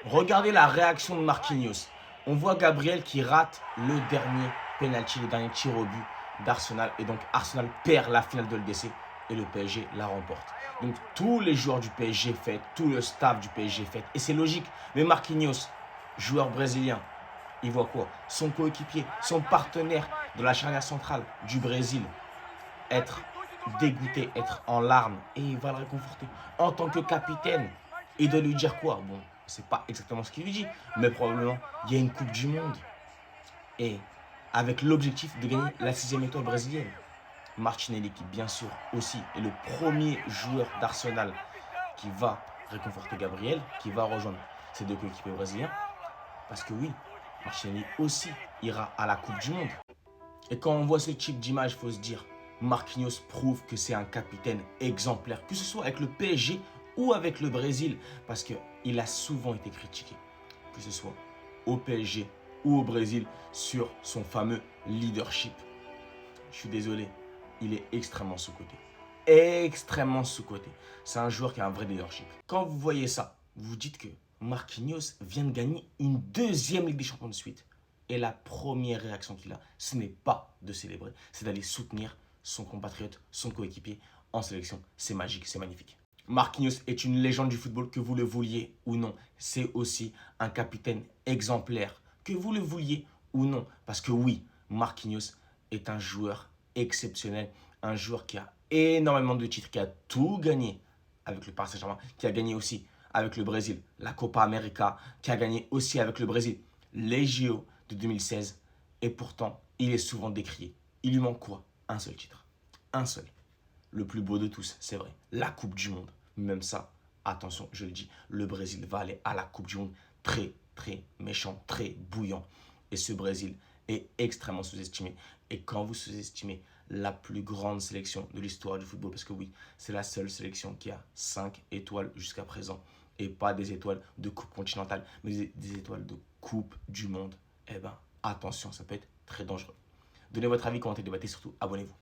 Regardez la réaction de Marquinhos. On voit Gabriel qui rate le dernier penalty, le dernier tir au but d'Arsenal. Et donc Arsenal perd la finale de l'EDC et le PSG la remporte. Donc tous les joueurs du PSG fêtent, tout le staff du PSG fête. Et c'est logique. Mais Marquinhos, joueur brésilien, il voit quoi? Son coéquipier, son partenaire de la charnière centrale du Brésil être dégoûté, être en larmes, et il va le réconforter. En tant que capitaine, il doit lui dire quoi? Bon, c'est pas exactement ce qu'il lui dit, mais probablement, il y a une Coupe du Monde. Et avec l'objectif de gagner la 6e étoile brésilienne. Martinelli, qui bien sûr aussi est le premier joueur d'Arsenal qui va réconforter Gabriel, qui va rejoindre ses deux coéquipiers brésiliens. Parce que oui, Martinelli aussi ira à la Coupe du Monde. Et quand on voit ce type d'image, il faut se dire, Marquinhos prouve que c'est un capitaine exemplaire, que ce soit avec le PSG ou avec le Brésil, parce qu'il a souvent été critiqué, que ce soit au PSG ou au Brésil, sur son fameux leadership. Je suis désolé, il est extrêmement sous-coté. Extrêmement sous-coté. C'est un joueur qui a un vrai leadership. Quand vous voyez ça, vous vous dites que Marquinhos vient de gagner une deuxième Ligue des Champions de suite. Et la première réaction qu'il a, ce n'est pas de célébrer, c'est d'aller soutenir son compatriote, son coéquipier en sélection. C'est magique, c'est magnifique. Marquinhos est une légende du football, que vous le vouliez ou non. C'est aussi un capitaine exemplaire, que vous le vouliez ou non. Parce que oui, Marquinhos est un joueur exceptionnel, un joueur qui a énormément de titres, qui a tout gagné avec le Paris Saint-Germain, qui a gagné aussi avec le Brésil, la Copa América, qui a gagné aussi avec le Brésil, les JO de 2016. Et pourtant, il est souvent décrié. Il lui manque quoi? Un seul titre. Un seul. Le plus beau de tous, c'est vrai. La Coupe du Monde. Même ça, attention, je le dis, le Brésil va aller à la Coupe du Monde très, très méchant, très bouillant. Et ce Brésil est extrêmement sous-estimé. Et quand vous sous-estimez la plus grande sélection de l'histoire du football, parce que oui, c'est la seule sélection qui a 5 étoiles jusqu'à présent, et pas des étoiles de Coupe continentale, mais des étoiles de Coupe du Monde, eh bien, attention, ça peut être très dangereux. Donnez votre avis, commentez, débattez, surtout abonnez-vous.